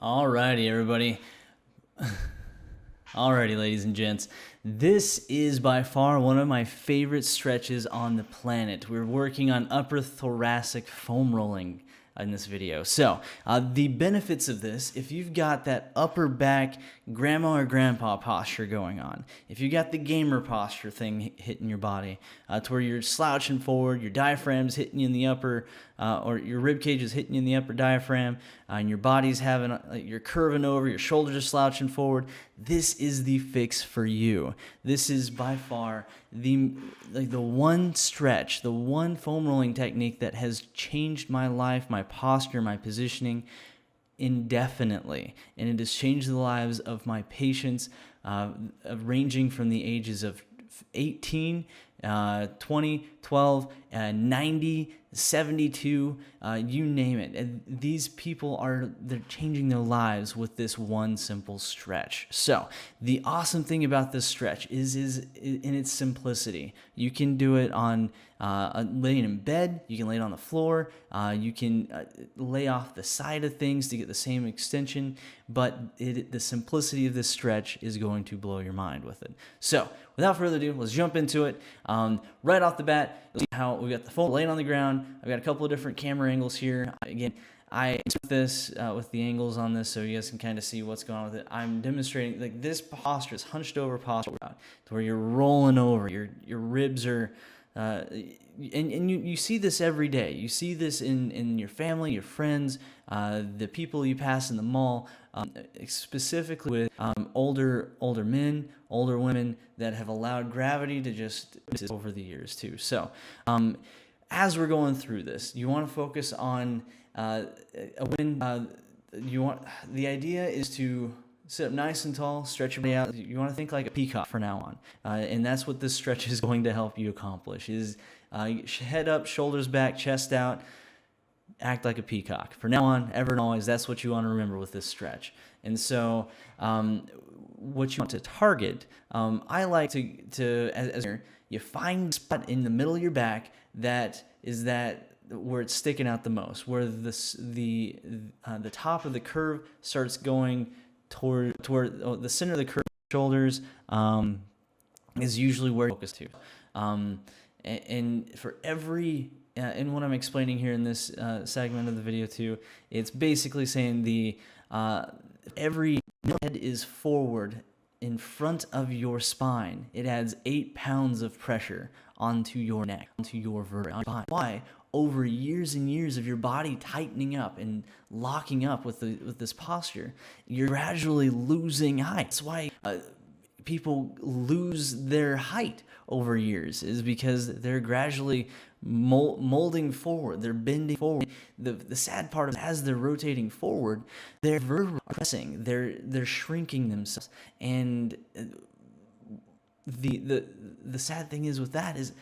Alrighty, everybody. Alrighty, ladies and gents. This is by far one of my favorite stretches on the planet. We're working on upper thoracic foam rolling in this video. So, the benefits of this, if you've got that upper back grandma or grandpa posture going on, if you got the gamer posture thing hitting your body, to where you're slouching forward, your diaphragm's hitting you in the upper, or your rib cage is hitting you in the upper diaphragm, and your body's having, you're curving over, your shoulders are slouching forward, this is the fix for you. This is by far the one stretch, the one foam rolling technique that has changed my life, my posture, my positioning indefinitely. And it has changed the lives of my patients, ranging from the ages of 18, 20, 12, 90, 72, you name it. And these people they're changing their lives with this one simple stretch. So the awesome thing about this stretch is in its simplicity. You can do it on laying in bed, you can lay it on the floor, you can lay off the side of things to get the same extension, but the simplicity of this stretch is going to blow your mind with it. So without further ado, let's jump into it. Right off the bat, you'll see how we got the foam laying on the ground. I've got a couple of different camera angles here. Again, I took this with the angles on this so you guys can kind of see what's going on with it. I'm demonstrating like this posture is hunched over posture to where you're rolling over, your ribs are and you see this every day. You see this in your family, your friends, the people you pass in the mall, specifically with older men, older women that have allowed gravity to just over the years too. So as we're going through this, you want to focus on the idea is to sit up nice and tall, stretch your body out. You want to think like a peacock from now on. And that's what this stretch is going to help you accomplish, is head up, shoulders back, chest out, act like a peacock. From now on, ever and always, that's what you want to remember with this stretch. And so what you want to target, I like to as you find a spot in the middle of your back where it's sticking out the most, where the top of the curve starts going toward the center of the curve, shoulders is usually where you focus to. And for every and what I'm explaining here in this segment of the video too, it's basically saying every head is forward in front of your spine. It adds 8 pounds of pressure onto your neck, onto your vertebrae. Why? Over years and years of your body tightening up and locking up with this posture, you're gradually losing height. That's why people lose their height over years, is because they're gradually molding forward, they're bending forward. The sad part is, as they're rotating forward, their vertebrae are pressing, they're shrinking themselves. And the sad thing is with that is,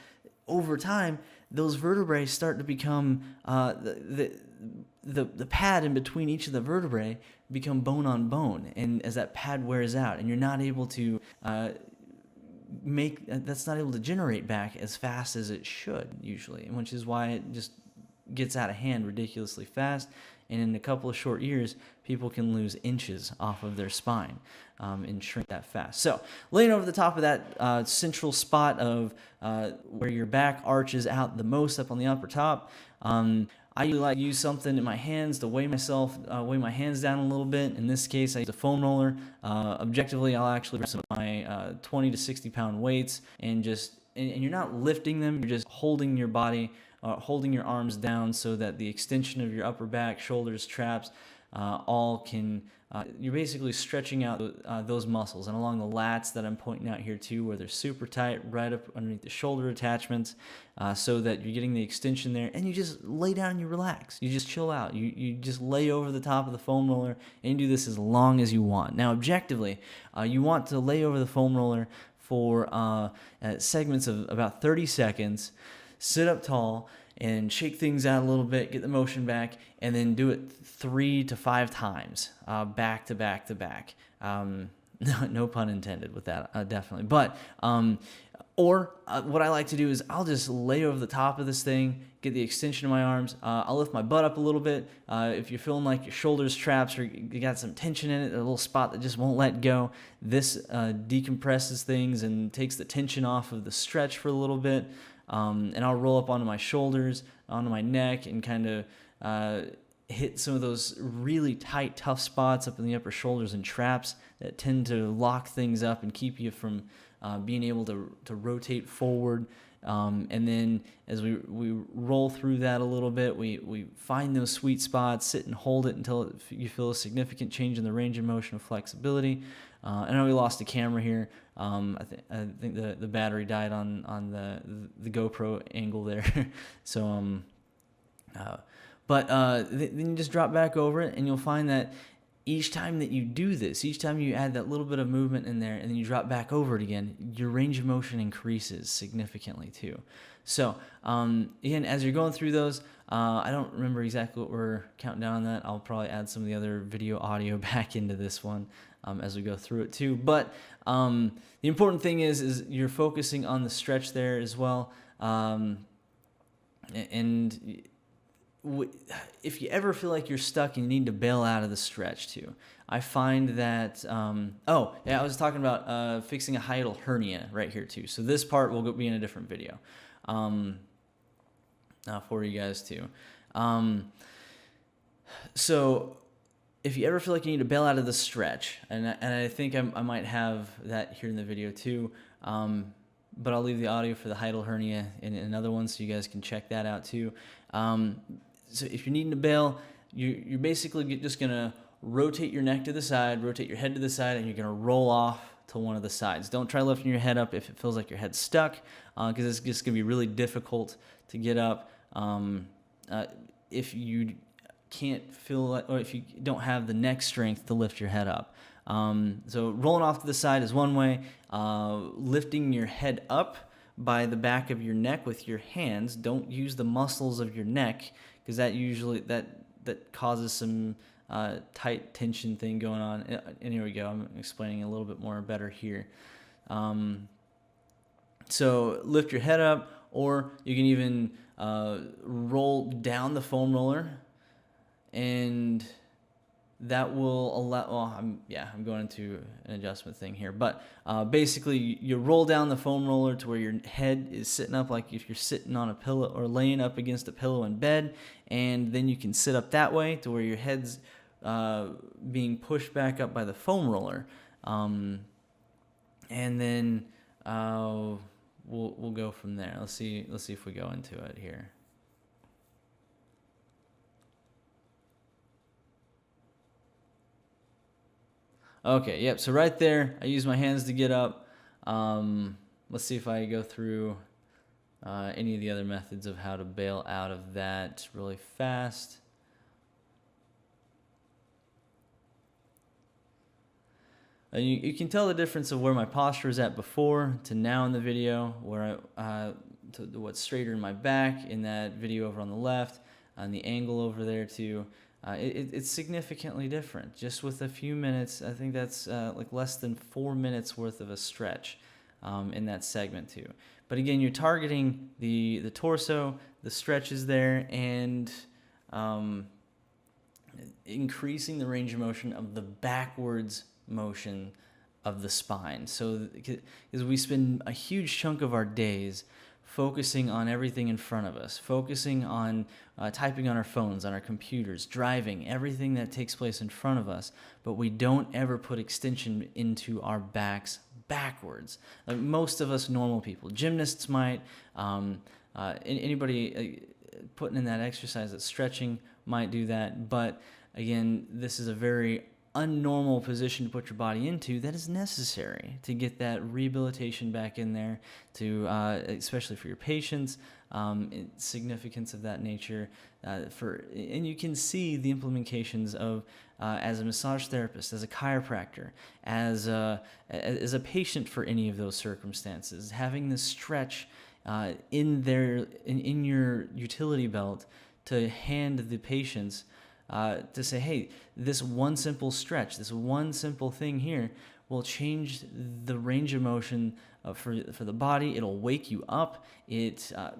over time, those vertebrae start to become the pad in between each of the vertebrae become bone on bone, and as that pad wears out, and you're not able to that's not able to generate back as fast as it should usually, which is why it just gets out of hand ridiculously fast. And in a couple of short years, people can lose inches off of their spine and shrink that fast. So laying over the top of that central spot of where your back arches out the most, up on the upper top, I usually like to use something in my hands to weigh my hands down a little bit. In this case, I use a foam roller. Objectively, I'll actually bring some of my 20 to 60 pound weights, and you're not lifting them, you're just holding your body, holding your arms down so that the extension of your upper back, shoulders, traps, all can, you're basically stretching out those muscles, and along the lats that I'm pointing out here too, where they're super tight, right up underneath the shoulder attachments, so that you're getting the extension there, and you just lay down and you relax. You just chill out. You just lay over the top of the foam roller, and you do this as long as you want. Now, objectively, you want to lay over the foam roller for segments of about 30 seconds, sit up tall, and shake things out a little bit, get the motion back, and then do it 3 to 5 times, back to back to back. No pun intended with that, definitely. But what I like to do is I'll just lay over the top of this thing, get the extension of my arms. I'll lift my butt up a little bit. If you're feeling like your shoulders trapped or you got some tension in it, a little spot that just won't let go, this decompresses things and takes the tension off of the stretch for a little bit. And I'll roll up onto my shoulders, onto my neck, and kind of hit some of those really tight, tough spots up in the upper shoulders and traps that tend to lock things up and keep you from being able to rotate forward. And then as we roll through that a little bit, we find those sweet spots, sit and hold it until you feel a significant change in the range of motion of flexibility. I know we lost the camera here. I think the battery died on the GoPro angle there. So but then you just drop back over it, and you'll find that each time that you do this, each time you add that little bit of movement in there and then you drop back over it again, your range of motion increases significantly too. So again, as you're going through those, I don't remember exactly what we're counting down on that. I'll probably add some of the other video audio back into this one as we go through it too. But the important thing is you're focusing on the stretch there as well. And if you ever feel like you're stuck and you need to bail out of the stretch too, I find that, I was talking about fixing a hiatal hernia right here too. So this part will be in a different video for you guys too. So if you ever feel like you need to bail out of the stretch, and I think I might have that here in the video too, but I'll leave the audio for the hiatal hernia in another one so you guys can check that out too. So if you're needing to bail, you're basically just going to rotate your neck to the side, rotate your head to the side, and you're going to roll off to one of the sides. Don't try lifting your head up if it feels like your head's stuck, because it's just going to be really difficult to get up if you can't feel or if you don't have the neck strength to lift your head up. So rolling off to the side is one way. Lifting your head up by the back of your neck with your hands. Don't use the muscles of your neck, because that usually that causes some tight tension thing going on. And here we go. I'm explaining a little bit more better here. So lift your head up, or you can even roll down the foam roller, and that will allow, I'm going into an adjustment thing here, but basically you roll down the foam roller to where your head is sitting up like if you're sitting on a pillow or laying up against a pillow in bed, and then you can sit up that way to where your head's being pushed back up by the foam roller, and then we'll go from there. Let's see if we go into it here. Okay, yep, so right there, I use my hands to get up. Let's see if I go through any of the other methods of how to bail out of that really fast. And you can tell the difference of where my posture was at before to now in the video, where to what's straighter in my back in that video over on the left, and the angle over there too. It's significantly different, just with a few minutes. I think that's like less than 4 minutes worth of a stretch in that segment too. But again, you're targeting the torso, the stretches there, and increasing the range of motion of the backwards motion of the spine. So because we spend a huge chunk of our days focusing on everything in front of us, focusing on typing on our phones, on our computers, driving, everything that takes place in front of us, but we don't ever put extension into our backs backwards. Like most of us normal people, gymnasts might, anybody putting in that exercise, that stretching might do that, but again, this is a very unnormal position to put your body into that is necessary to get that rehabilitation back in there, to especially for your patients, significance of that nature. And you can see the implications of as a massage therapist, as a chiropractor, as a patient for any of those circumstances, having the stretch in your utility belt to hand the patients. To say, hey, this one simple stretch, this one simple thing here will change the range of motion for the body. It'll wake you up.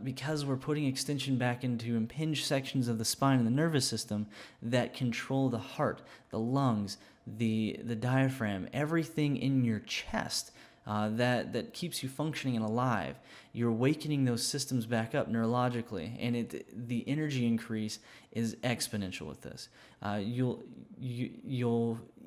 Because we're putting extension back into impinged sections of the spine and the nervous system that control the heart, the lungs, the diaphragm, everything in your chest. That keeps you functioning and alive. You're awakening those systems back up neurologically, and the energy increase is exponential with this. You'll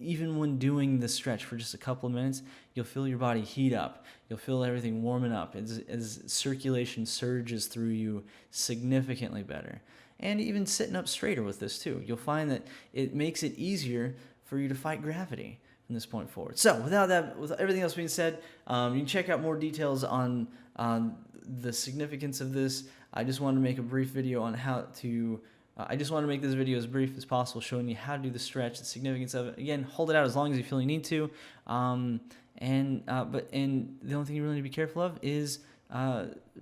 even when doing the stretch for just a couple of minutes, you'll feel your body heat up. You'll feel everything warming up as circulation surges through you significantly better. And even sitting up straighter with this too. You'll find that it makes it easier for you to fight gravity from this point forward. So with everything else being said, you can check out more details on the significance of this. I just wanted to make a brief video on how to, I just wanted to make this video as brief as possible, showing you how to do the stretch, the significance of it. Again, hold it out as long as you feel you need to. And the only thing you really need to be careful of is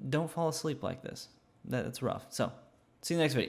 don't fall asleep like this. That's rough. So see you next video.